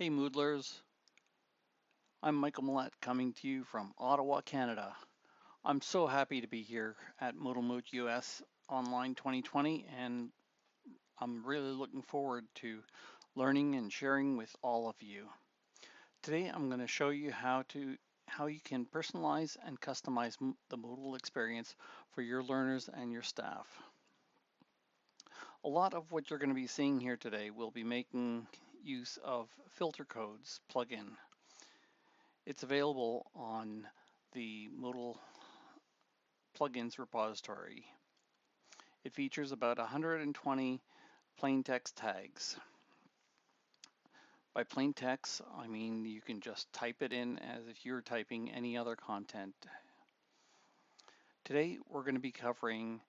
Hey Moodlers, I'm Michael Millette coming to you from Ottawa, Canada. I'm so happy to be here at MoodleMoot US Online 2020, and I'm really looking forward to learning and sharing with all of you. Today I'm going to show you how you can personalize and customize the Moodle experience for your learners and your staff. A lot of what you're going to be seeing here today will be making use of FilterCodes plugin. It's available on the Moodle plugins repository. It features about 120 plain text tags. By plain text, I mean you can just type it in as if you're typing any other content. Today, we're going to be covering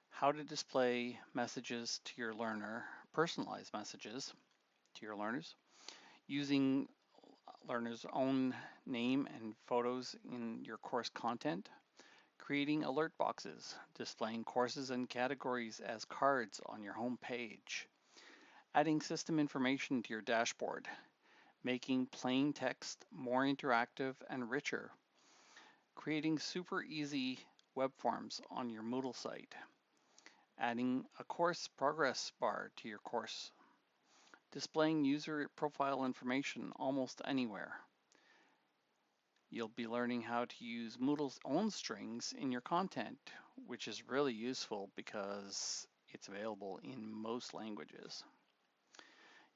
how to display messages to your learner, personalized messages to your learners, using learner's own name and photos in your course content, creating alert boxes, displaying courses and categories as cards on your home page, adding system information to your dashboard, making plain text more interactive and richer, creating super easy web forms on your Moodle site, adding a course progress bar to your course, displaying user profile information almost anywhere. You'll be learning how to use Moodle's own strings in your content, which is really useful because it's available in most languages.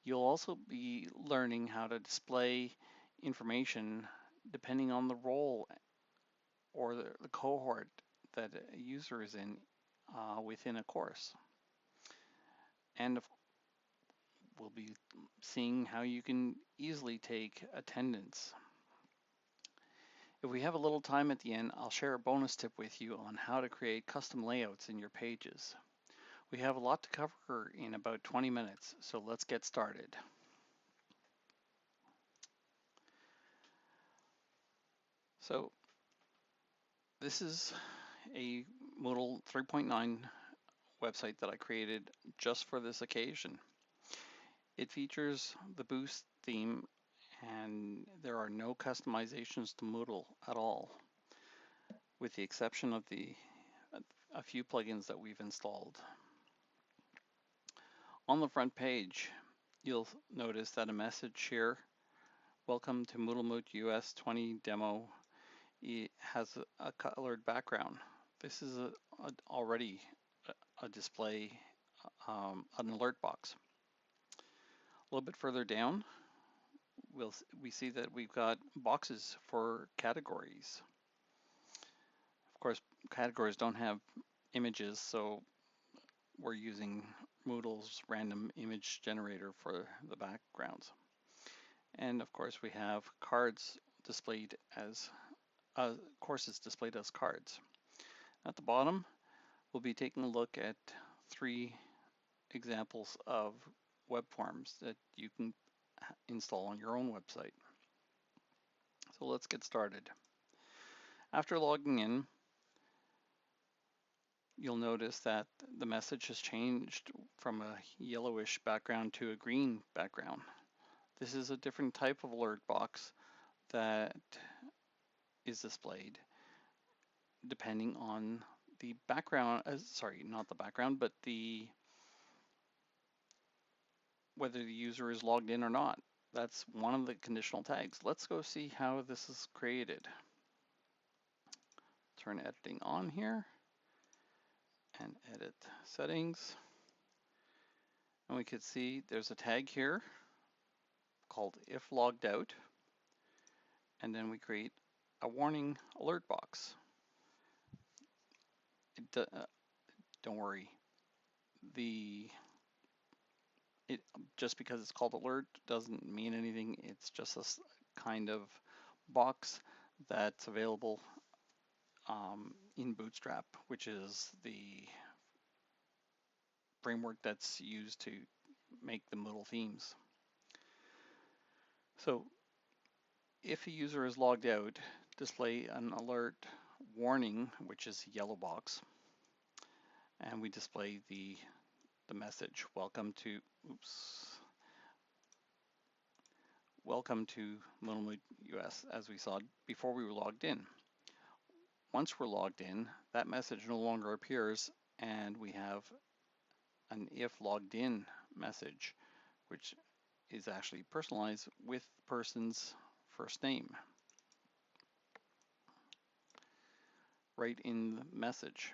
You'll also be learning how to display information depending on the role or the cohort that a user is in within a course. And we'll be seeing how you can easily take attendance. If we have a little time at the end, I'll share a bonus tip with you on how to create custom layouts in your pages. We have a lot to cover in about 20 minutes, so let's get started. So this is a Moodle 3.9 website that I created just for this occasion. It features the Boost theme, and there are no customizations to Moodle at all, with the exception of a few plugins that we've installed. On the front page, you'll notice that a message here, welcome to MoodleMoot US 20 demo, has a colored background. This is already a display, an alert box. A little bit further down, we see that we've got boxes for categories. Of course, categories don't have images, so we're using Moodle's random image generator for the backgrounds. And of course, we have cards displayed as courses displayed as cards. At the bottom, we'll be taking a look at 3 examples of web forms that you can install on your own website. So let's get started. After logging in, you'll notice that the message has changed from a yellowish background to a green background. This is a different type of alert box that is displayed depending on the background, sorry, not the background, but whether the user is logged in or not. That's one of the conditional tags. Let's go see how this is created. Turn editing on here and edit settings. And we could see there's a tag here called if logged out. And then we create a warning alert box. Don't worry. Just because it's called alert doesn't mean anything. It's just a kind of box that's available in Bootstrap, which is the framework that's used to make the Moodle themes. So if a user is logged out, display an alert warning, which is a yellow box, and we display the message, welcome to welcome to MoodleMoot US, as we saw before we were logged in. Once we're logged in, that message no longer appears, and we have an if logged in message, which is actually personalized with the person's first name right in the message.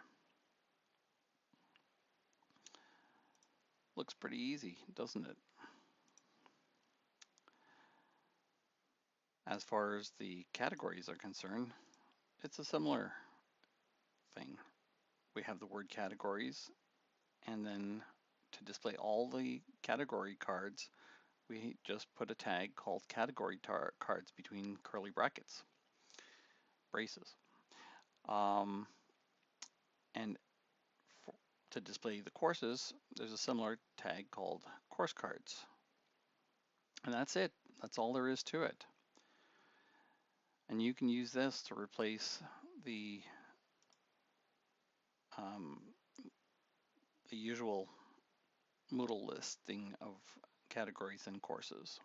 Looks pretty easy, doesn't it? As far as the categories are concerned, it's a similar thing. We have the word categories, and then to display all the category cards, we just put a tag called category cards between curly brackets, braces. And to display the courses, there's a similar tag called course cards. And that's it. That's all there is to it. And you can use this to replace the usual Moodle listing of categories and courses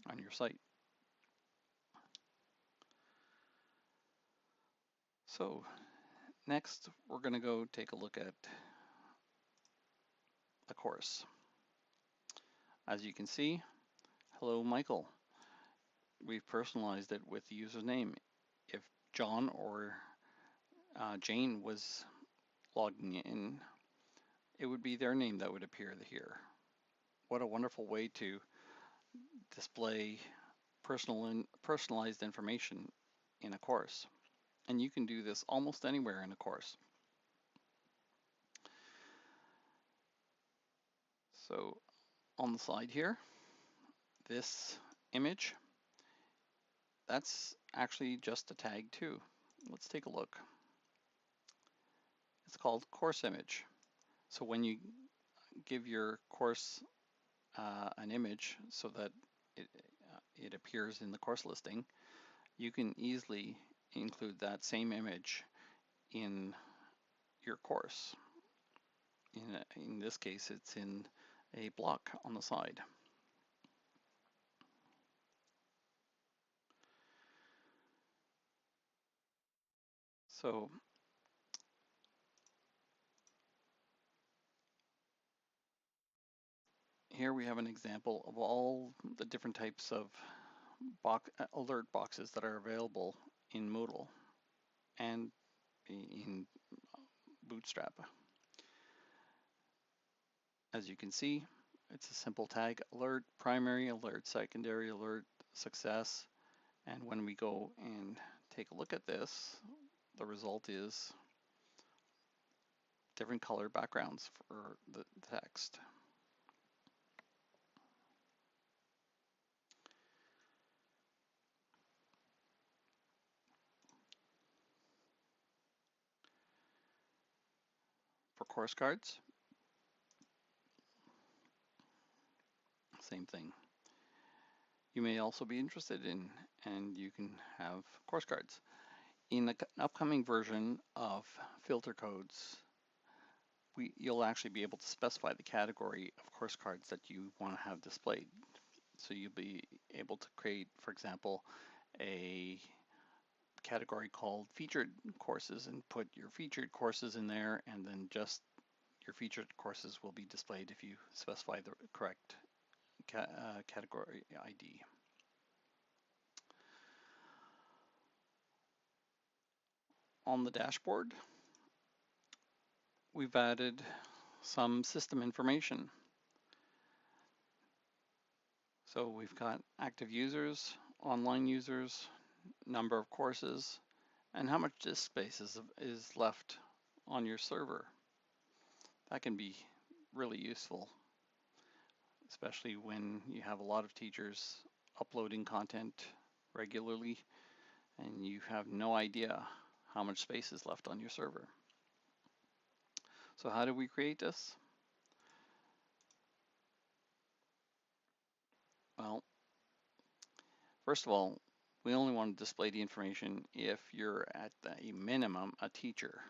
on your site. So next, we're going to go take a look at the course. As you can see, hello Michael. We've personalized it with the user's name. If John or Jane was logging in, it would be their name that would appear here. What a wonderful way to display personalized information in a course. And you can do this almost anywhere in a course. So on the slide here, this image, that's actually just a tag too. Let's take a look. It's called course image. So when you give your course an image so that it appears in the course listing, you can easily include that same image in your course. In this case, it's in a block on the side. So here we have an example of all the different types of alert boxes that are available in Moodle and in Bootstrap. As you can see, it's a simple tag: alert primary, alert secondary, alert success. And when we go and take a look at this, the result is different color backgrounds for the text. For course cards, same thing. You may also be interested in, and you can have course cards. In the upcoming version of FilterCodes, you'll actually be able to specify the category of course cards that you want to have displayed. So you'll be able to create, for example, a category called featured courses and put your featured courses in there, and then just your featured courses will be displayed if you specify the correct category ID. On the dashboard, we've added some system information. So we've got active users, online users, number of courses, and how much disk space is left on your server. That can be really useful, especially when you have a lot of teachers uploading content regularly and you have no idea how much space is left on your server. So how do we create this? Well, first of all, we only want to display the information if you're at a minimum a teacher.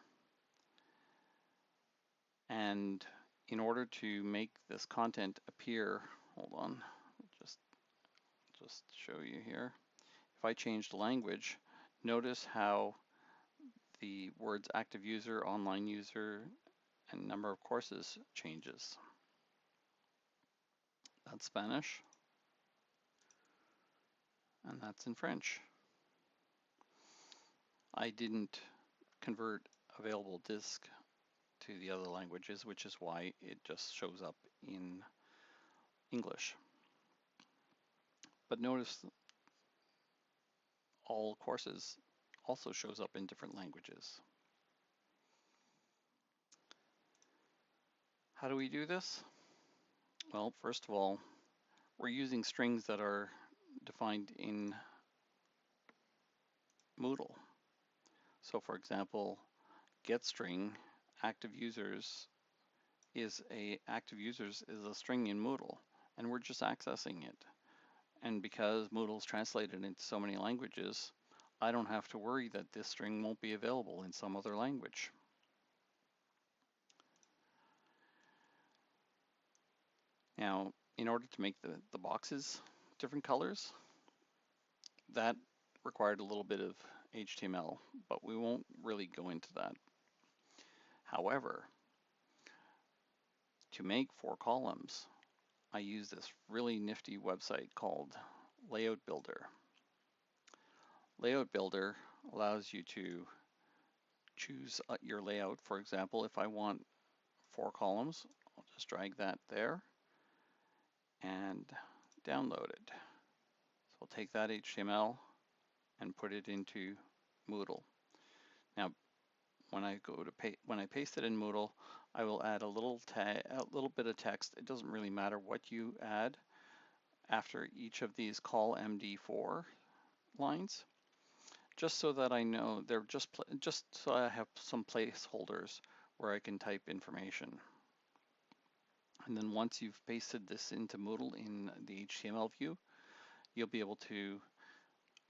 And in order to make this content appear, hold on, just just show you here. If I change the language, notice how the words active user, online user, and number of courses changes. That's Spanish, and that's in French. I didn't convert available disk to the other languages, which is why it just shows up in English. But notice all courses also shows up in different languages. How do we do this? Well, first of all, we're using strings that are defined in Moodle. So for example, getString active users is a string in Moodle, and we're just accessing it. And because Moodle's translated into so many languages, I don't have to worry that this string won't be available in some other language. Now, in order to make the boxes different colors, that required a little bit of HTML, but we won't really go into that. However, to make 4 columns, I use this really nifty website called Layout Builder. Layout Builder allows you to choose your layout. For example, if I want 4 columns, I'll just drag that there and download it. So I'll take that HTML and put it into Moodle. Now, when I paste it in Moodle, I will add a little bit of text. It doesn't really matter what you add after each of these call MD4 lines, just so that I know they're just so I have some placeholders where I can type information. And then once you've pasted this into Moodle in the HTML view, you'll be able to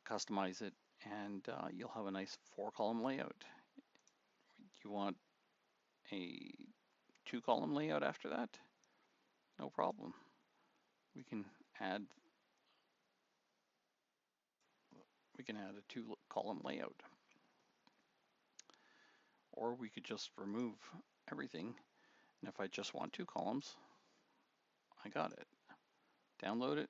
customize it, and you'll have a nice 4-column layout. You want a 2-column layout after that? No problem. We can add a 2-column layout. Or we could just remove everything, and if I just want 2 columns, I got it. Download it,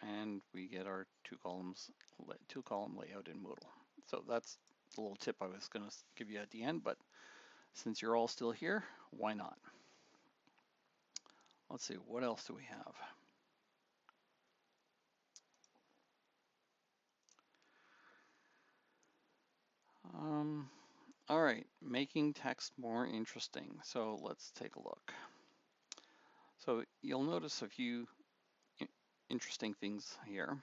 and we get our 2-column layout in Moodle. So that's the little tip I was going to give you at the end, but since you're all still here, why not? Let's see, what else do we have? All right, making text more interesting. So let's take a look. So you'll notice a few interesting things here.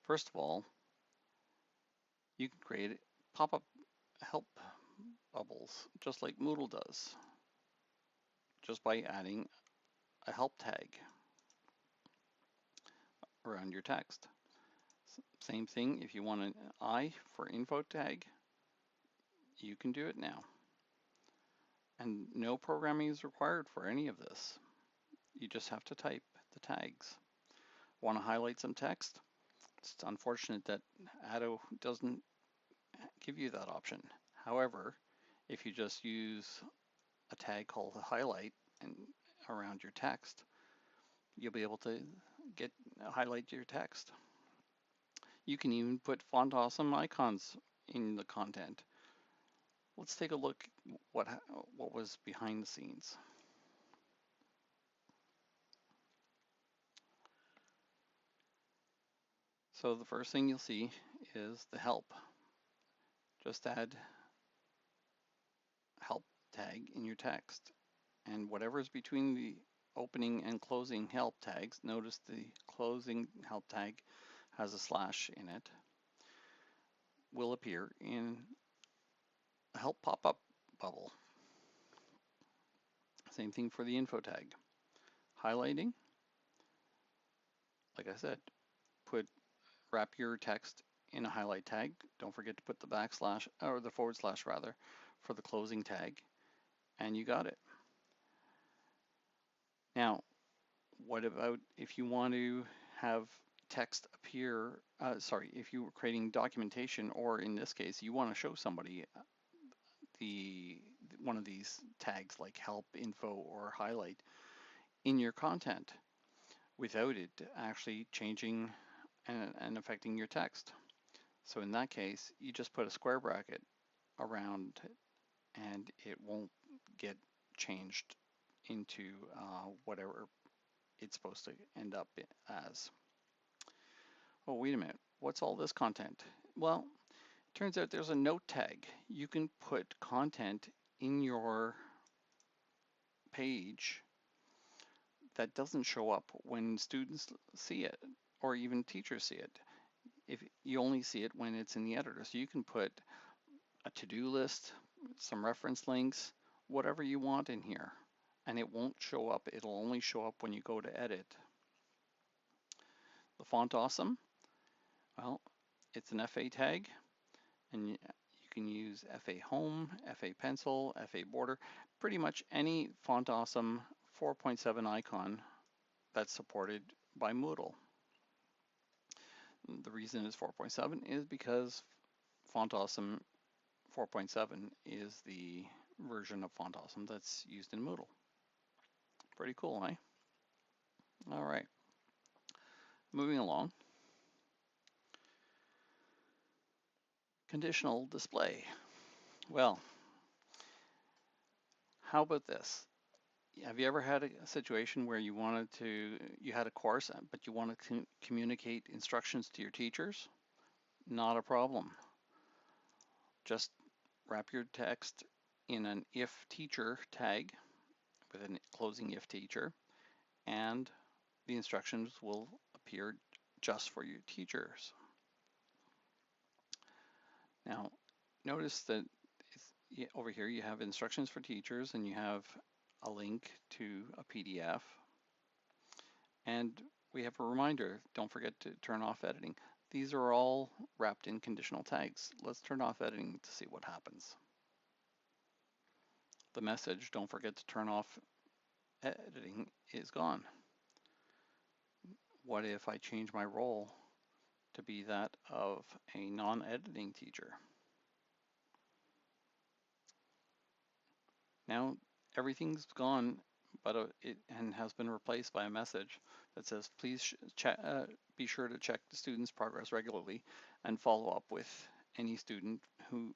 First of all, you can create pop-up help bubbles, just like Moodle does, just by adding a help tag around your text. Same thing, if you want an I for info tag, you can do it now. And no programming is required for any of this. You just have to type the tags. Want to highlight some text? It's unfortunate that Addo doesn't give you that option. However, if you just use a tag called highlight and around your text, you'll be able to highlight your text. You can even put FontAwesome icons in the content. Let's take a look what was behind the scenes. So the first thing you'll see is the help. Just add help tag in your text, and whatever's between the opening and closing help tags, notice the closing help tag has a slash in it, will appear in a help pop-up bubble. Same thing for the info tag. Highlighting, like I said, wrap your text in a highlight tag. Don't forget to put the backslash, or the forward slash rather, for the closing tag, and you got it. Now, what about if you want to have text appear, if you were creating documentation, or in this case, you want to show somebody one of these tags like help, info, or highlight in your content without it actually changing and affecting your text. So in that case, you just put a square bracket around it and it won't get changed into whatever it's supposed to end up as. Oh, wait a minute, what's all this content? Well, turns out there's a note tag. You can put content in your page that doesn't show up when students see it, or even teachers see it. If you only see it when it's in the editor. So you can put a to-do list, some reference links, whatever you want in here, and it won't show up. It'll only show up when you go to edit. The FontAwesome, well, it's an FA tag, and you can use FA Home, FA Pencil, FA Border, pretty much any FontAwesome 4.7 icon that's supported by Moodle. The reason it's 4.7 is because FontAwesome 4.7 is the version of FontAwesome that's used in Moodle. Pretty cool, eh? All right, moving along. Conditional display. Well, how about this? Have you ever had a situation where you had a course, but you want to communicate instructions to your teachers? Not a problem. Just wrap your text in an if teacher tag with a closing if teacher, and the instructions will appear just for your teachers. Now, notice that over here you have instructions for teachers, and you have a link to a PDF, and we have a reminder, don't forget to turn off editing. These are all wrapped in conditional tags. Let's turn off editing to see what happens. The message, don't forget to turn off editing, is gone. What if I change my role to be that of a non-editing teacher? Now everything's gone, but it has been replaced by a message that says, please be sure to check the student's progress regularly and follow up with any students who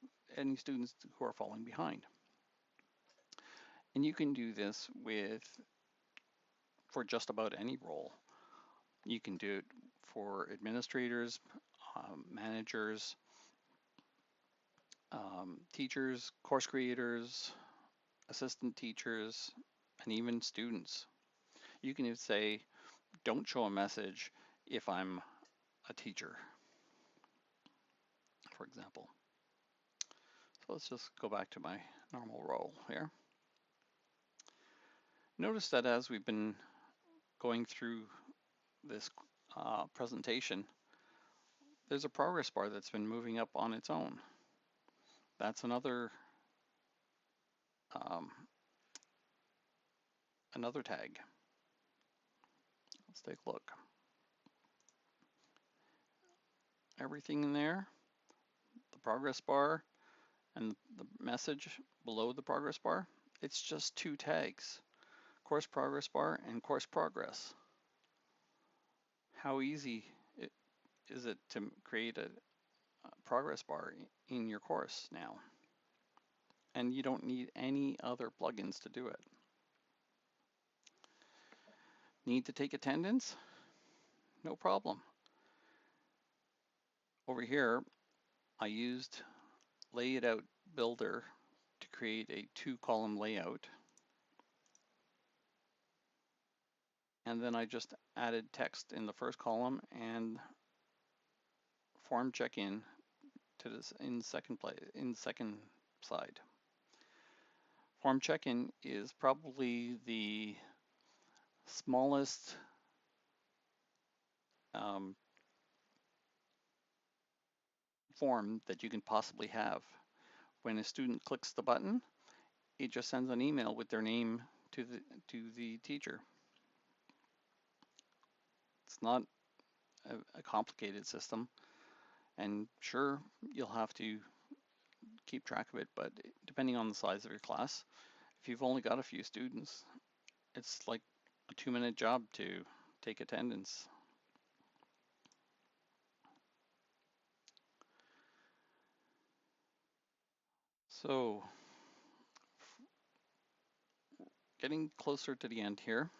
are falling behind. And you can do this for just about any role. You can do it for administrators, managers, teachers, course creators, assistant teachers, and even students. You can even say, don't show a message if I'm a teacher, for example. So let's just go back to my normal role here. Notice that as we've been going through this presentation, there's a progress bar that's been moving up on its own. That's another tag. Let's take a look. Everything in there, the progress bar and the message below the progress bar, it's just two tags, course progress bar and course progress. How easy is it to create a progress bar in your course now? And you don't need any other plugins to do it. Need to take attendance? No problem. Over here, I used Lay It Out Builder to create a 2-column layout. And then I just added text in the first column and form check-in to this in second side. Form check-in is probably the smallest form that you can possibly have. When a student clicks the button, it just sends an email with their name to the teacher. It's not a complicated system. And sure, you'll have to keep track of it, but depending on the size of your class, if you've only got a few students, it's like a 2-minute job to take attendance. So, getting closer to the end here.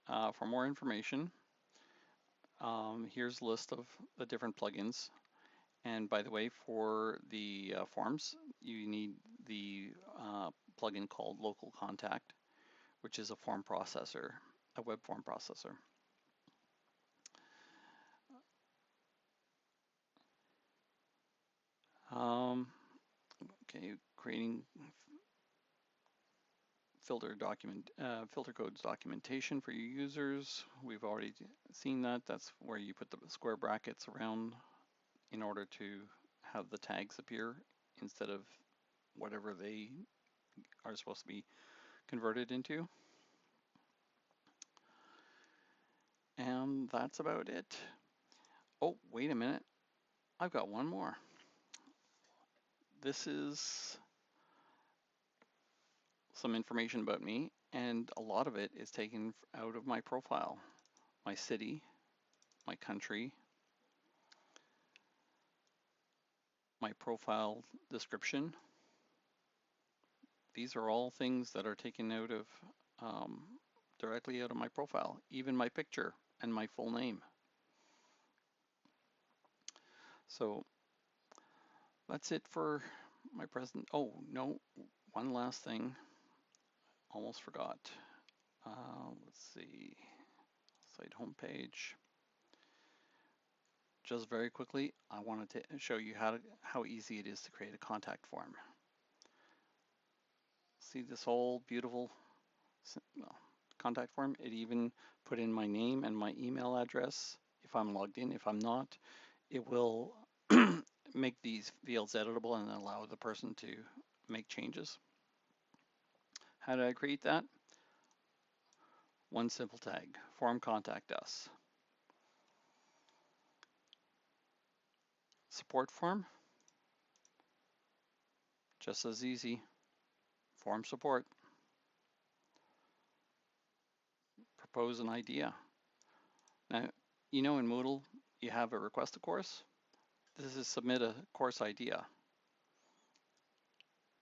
For more information, here's a list of the different plugins. And by the way, for the forms, you need the plugin called Local Contact, which is a form processor, a web form processor. Okay, creating FilterCodes documentation for your users. We've already seen that. That's where you put the square brackets around in order to have the tags appear instead of whatever they are supposed to be converted into. And that's about it. Oh, wait a minute. I've got one more. This is some information about me, and a lot of it is taken out of my profile, my city, my country, my profile description. These are all things that are taken out of directly out of my profile, even my picture and my full name. So that's it for my present. Oh, no, one last thing. Almost forgot. Let's see, site homepage. Just very quickly, I wanted to show you how easy it is to create a contact form. See this whole beautiful contact form? It even put in my name and my email address if I'm logged in. If I'm not, it will make these fields editable and allow the person to make changes. How did I create that? One simple tag, form contact us. Support form, just as easy, form support. Propose an idea. Now, you know in Moodle, you have a request a course. This is submit a course idea.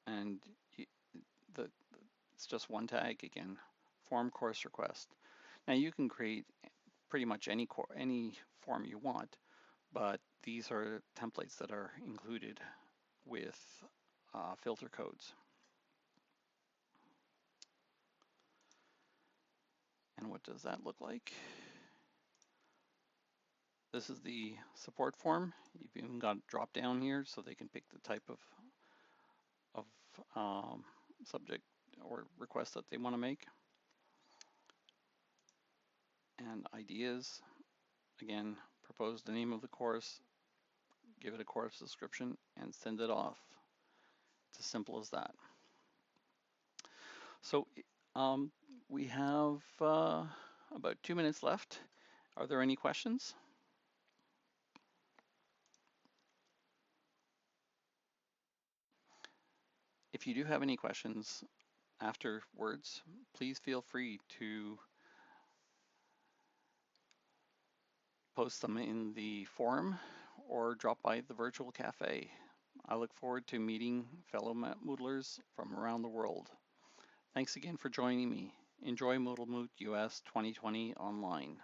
And it's just one tag again, form course request. Now you can create pretty much any form you want, but these are templates that are included with FilterCodes. And what does that look like? This is the support form. You've even got drop down here so they can pick the type of subject or request that they want to make. And ideas, again, propose the name of the course, give it a course description, and send it off. It's as simple as that. So we have about 2 minutes left. Are there any questions? If you do have any questions afterwards, please feel free to post them in the forum or drop by the virtual cafe. I look forward to meeting fellow Moodlers from around the world. Thanks again for joining me. Enjoy MoodleMoot US 2020 online.